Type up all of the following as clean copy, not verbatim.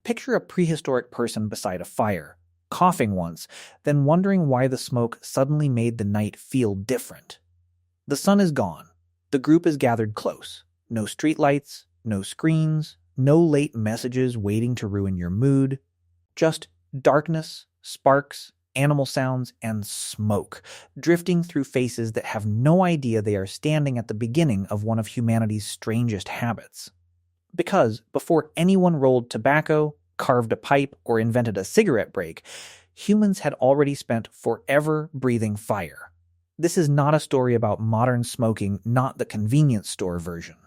Picture a prehistoric person beside a fire, coughing once, then wondering why the smoke suddenly made the night feel different. The sun is gone. The group is gathered close. No streetlights, no screens, no late messages waiting to ruin your mood. Just darkness, sparks, animal sounds, and smoke, drifting through faces that have no idea they are standing at the beginning of one of humanity's strangest habits. Because before anyone rolled tobacco, carved a pipe, or invented a cigarette break, humans had already spent forever breathing fire. This is not a story about modern smoking, not the convenience store version.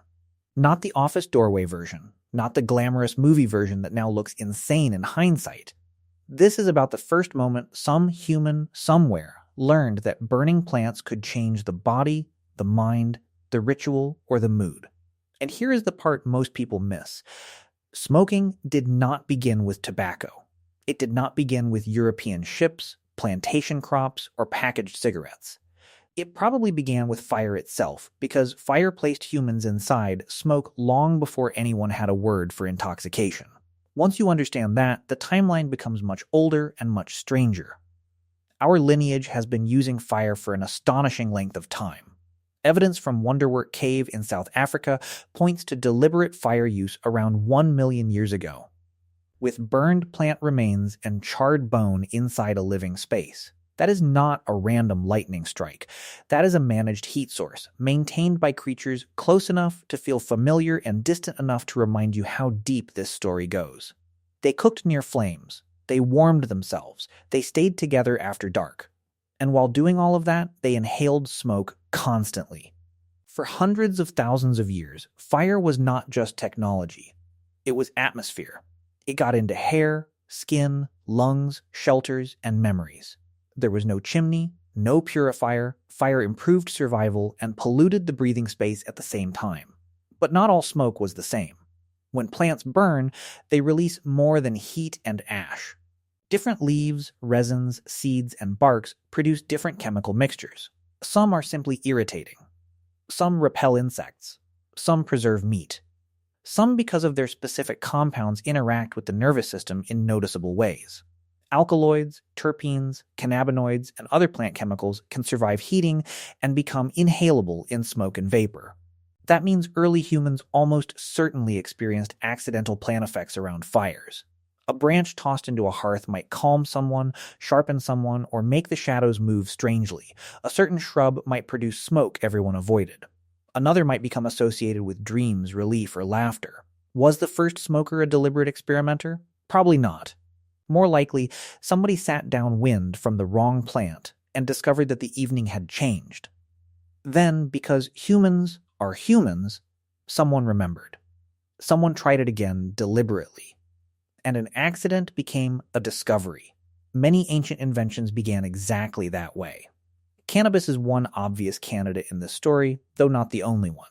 Not the office doorway version, not the glamorous movie version that now looks insane in hindsight. This is about the first moment some human somewhere learned that burning plants could change the body, the mind, the ritual, or the mood. And here is the part most people miss. Smoking did not begin with tobacco. It did not begin with European ships, plantation crops, or packaged cigarettes. It probably began with fire itself, because fire placed humans inside smoke long before anyone had a word for intoxication. Once you understand that, the timeline becomes much older and much stranger. Our lineage has been using fire for an astonishing length of time. Evidence from Wonderwork Cave in South Africa points to deliberate fire use around 1 million years ago, with burned plant remains and charred bone inside a living space. That is not a random lightning strike. That is a managed heat source, maintained by creatures close enough to feel familiar and distant enough to remind you how deep this story goes. They cooked near flames. They warmed themselves. They stayed together after dark. And while doing all of that, they inhaled smoke constantly. For hundreds of thousands of years, fire was not just technology. It was atmosphere. It got into hair, skin, lungs, shelters, and memories. There was no chimney, no purifier. Fire improved survival and polluted the breathing space at the same time. But not all smoke was the same. When plants burn, they release more than heat and ash. Different leaves, resins, seeds, and barks produce different chemical mixtures. Some are simply irritating. Some repel insects. Some preserve meat. Some, because of their specific compounds, interact with the nervous system in noticeable ways. Alkaloids, terpenes, cannabinoids, and other plant chemicals can survive heating and become inhalable in smoke and vapor. That means early humans almost certainly experienced accidental plant effects around fires. A branch tossed into a hearth might calm someone, sharpen someone, or make the shadows move strangely. A certain shrub might produce smoke everyone avoided. Another might become associated with dreams, relief, or laughter. Was the first smoker a deliberate experimenter? Probably not. More likely, somebody sat downwind from the wrong plant and discovered that the evening had changed. Then, because humans are humans, someone remembered. Someone tried it again deliberately. And an accident became a discovery. Many ancient inventions began exactly that way. Cannabis is one obvious candidate in this story, though not the only one.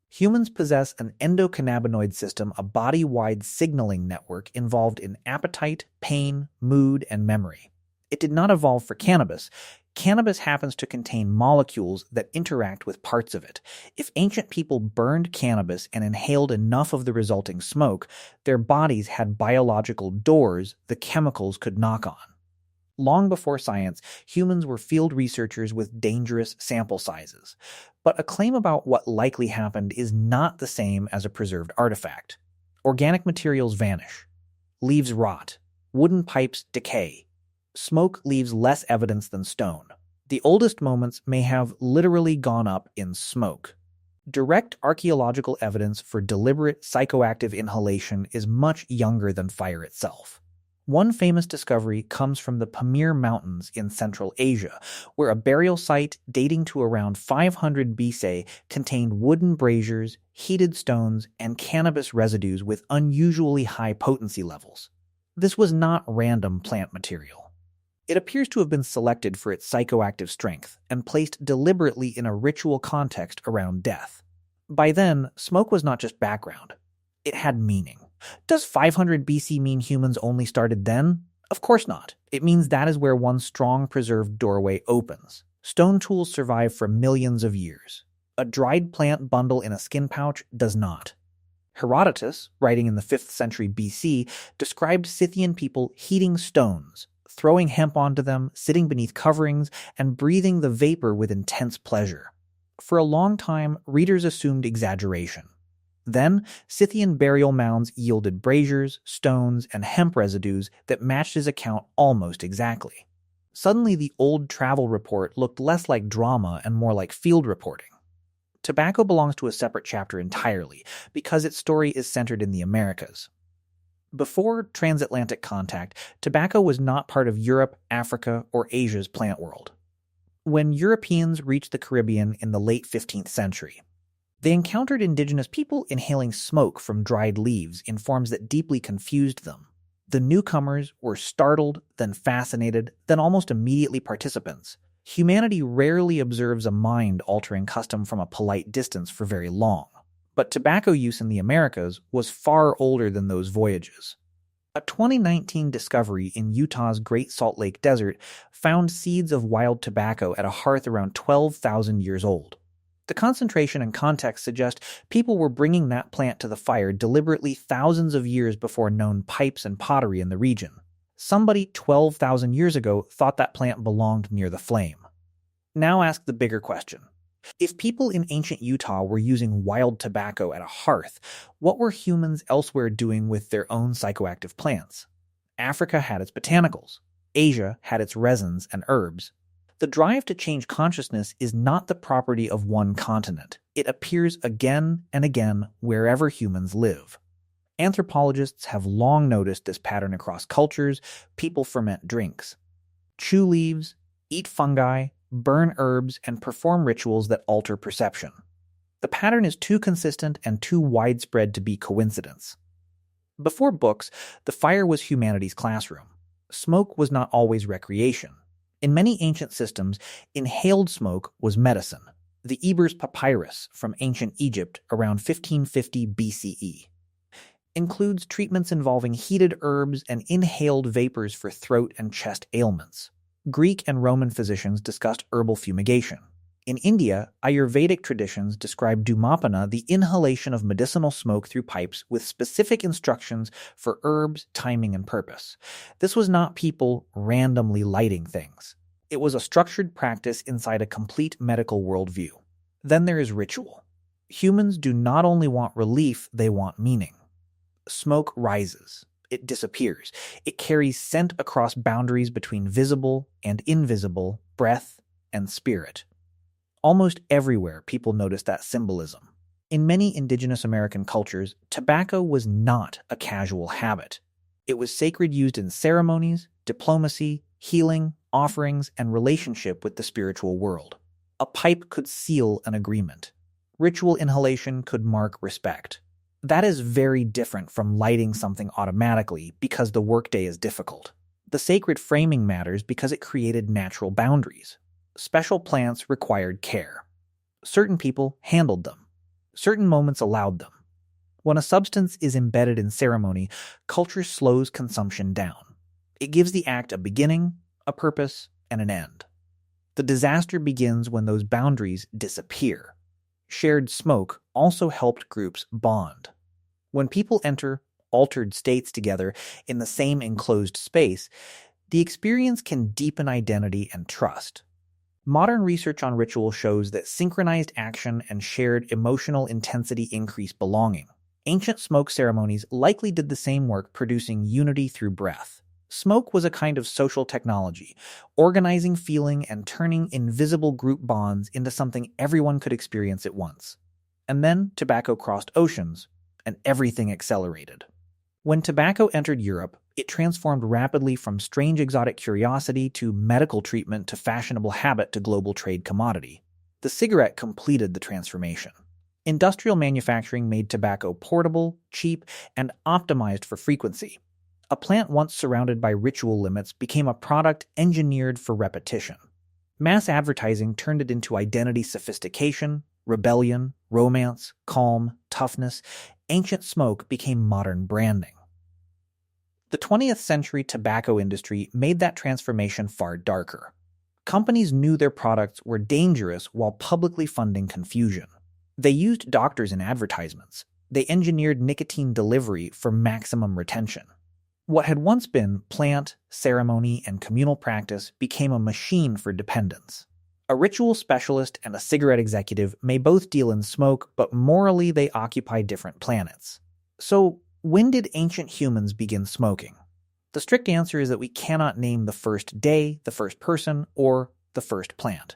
Humans possess an endocannabinoid system, a body-wide signaling network involved in appetite, pain, mood, and memory. It did not evolve for cannabis. Cannabis happens to contain molecules that interact with parts of it. If ancient people burned cannabis and inhaled enough of the resulting smoke, their bodies had biological doors the chemicals could knock on. Long before science, humans were field researchers with dangerous sample sizes. But a claim about what likely happened is not the same as a preserved artifact. Organic materials vanish. Leaves rot. Wooden pipes decay. Smoke leaves less evidence than stone. The oldest moments may have literally gone up in smoke. Direct archaeological evidence for deliberate psychoactive inhalation is much younger than fire itself. One famous discovery comes from the Pamir Mountains in Central Asia, where a burial site dating to around 500 BC contained wooden braziers, heated stones, and cannabis residues with unusually high potency levels. This was not random plant material. It appears to have been selected for its psychoactive strength and placed deliberately in a ritual context around death. By then, smoke was not just background. It had meaning. Does 500 BC mean humans only started then? Of course not. It means that is where one strong preserved doorway opens. Stone tools survive for millions of years. A dried plant bundle in a skin pouch does not. Herodotus, writing in the 5th century BC, described Scythian people heating stones, throwing hemp onto them, sitting beneath coverings, and breathing the vapor with intense pleasure. For a long time, readers assumed exaggeration. Then, Scythian burial mounds yielded braziers, stones, and hemp residues that matched his account almost exactly. Suddenly, the old travel report looked less like drama and more like field reporting. Tobacco belongs to a separate chapter entirely, because its story is centered in the Americas. Before transatlantic contact, tobacco was not part of Europe, Africa, or Asia's plant world. When Europeans reached the Caribbean in the late 15th century, they encountered indigenous people inhaling smoke from dried leaves in forms that deeply confused them. The newcomers were startled, then fascinated, then almost immediately participants. Humanity rarely observes a mind-altering custom from a polite distance for very long. But tobacco use in the Americas was far older than those voyages. A 2019 discovery in Utah's Great Salt Lake Desert found seeds of wild tobacco at a hearth around 12,000 years old. The concentration and context suggest people were bringing that plant to the fire deliberately thousands of years before known pipes and pottery in the region. Somebody 12,000 years ago thought that plant belonged near the flame. Now ask the bigger question. If people in ancient Utah were using wild tobacco at a hearth, what were humans elsewhere doing with their own psychoactive plants? Africa had its botanicals. Asia had its resins and herbs. The drive to change consciousness is not the property of one continent. It appears again and again wherever humans live. Anthropologists have long noticed this pattern across cultures. People ferment drinks, chew leaves, eat fungi, burn herbs, and perform rituals that alter perception. The pattern is too consistent and too widespread to be coincidence. Before books, the fire was humanity's classroom. Smoke was not always recreation. In many ancient systems, inhaled smoke was medicine. The Ebers Papyrus from ancient Egypt around 1550 BCE includes treatments involving heated herbs and inhaled vapors for throat and chest ailments. Greek and Roman physicians discussed herbal fumigation. In India, Ayurvedic traditions describe dhumapana, the inhalation of medicinal smoke through pipes with specific instructions for herbs, timing, and purpose. This was not people randomly lighting things. It was a structured practice inside a complete medical worldview. Then there is ritual. Humans do not only want relief, they want meaning. Smoke rises. It disappears. It carries scent across boundaries between visible and invisible, breath and spirit. Almost everywhere, people notice that symbolism. In many indigenous American cultures, tobacco was not a casual habit. It was sacred, used in ceremonies, diplomacy, healing, offerings, and relationship with the spiritual world. A pipe could seal an agreement. Ritual inhalation could mark respect. That is very different from lighting something automatically because the workday is difficult. The sacred framing matters because it created natural boundaries. Special plants required care. Certain people handled them. Certain moments allowed them. When a substance is embedded in ceremony, culture slows consumption down. It gives the act a beginning, a purpose, and an end. The disaster begins when those boundaries disappear. Shared smoke also helped groups bond. When people enter altered states together in the same enclosed space, the experience can deepen identity and trust. Modern research on ritual shows that synchronized action and shared emotional intensity increase belonging. Ancient smoke ceremonies likely did the same work, producing unity through breath. Smoke was a kind of social technology, organizing feeling and turning invisible group bonds into something everyone could experience at once. And then tobacco crossed oceans, and everything accelerated. When tobacco entered Europe, it transformed rapidly from strange exotic curiosity to medical treatment to fashionable habit to global trade commodity. The cigarette completed the transformation. Industrial manufacturing made tobacco portable, cheap, and optimized for frequency. A plant once surrounded by ritual limits became a product engineered for repetition. Mass advertising turned it into identity sophistication, rebellion, romance, calm, toughness. Ancient smoke became modern branding. The 20th century tobacco industry made that transformation far darker. Companies knew their products were dangerous while publicly funding confusion. They used doctors in advertisements, They engineered nicotine delivery for maximum retention. What had once been plant, ceremony, and communal practice became a machine for dependence. A ritual specialist and a cigarette executive may both deal in smoke, but morally they occupy different planets. So, when did ancient humans begin smoking? The strict answer is that we cannot name the first day, the first person, or the first plant.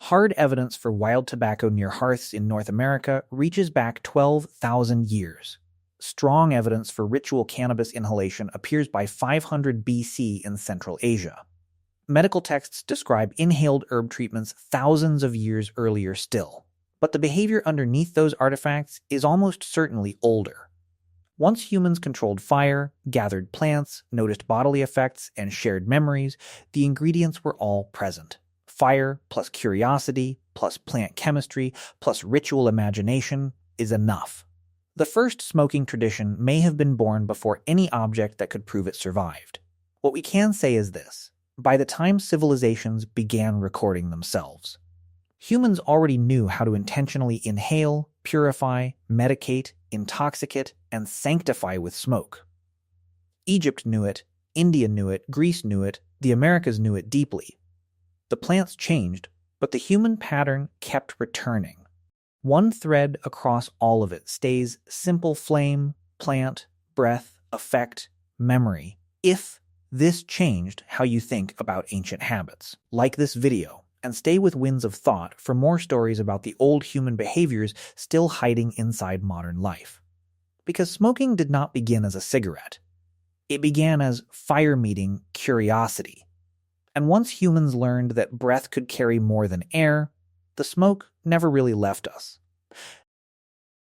Hard evidence for wild tobacco near hearths in North America reaches back 12,000 years. Strong evidence for ritual cannabis inhalation appears by 500 BC in Central Asia. Medical texts describe inhaled herb treatments thousands of years earlier still, but the behavior underneath those artifacts is almost certainly older. Once humans controlled fire, gathered plants, noticed bodily effects, and shared memories, the ingredients were all present. Fire plus curiosity plus plant chemistry plus ritual imagination is enough. The first smoking tradition may have been born before any object that could prove it survived. What we can say is this: by the time civilizations began recording themselves, humans already knew how to intentionally inhale, purify, medicate, intoxicate, and sanctify with smoke. Egypt knew it, India knew it, Greece knew it, the Americas knew it deeply. The plants changed, but the human pattern kept returning. One thread across all of it stays simple flame, plant, breath, effect, memory. If this changed how you think about ancient habits, like this video, and stay with Winds of Thought for more stories about the old human behaviors still hiding inside modern life. Because smoking did not begin as a cigarette. It began as fire-meeting curiosity. And once humans learned that breath could carry more than air, the smoke never really left us.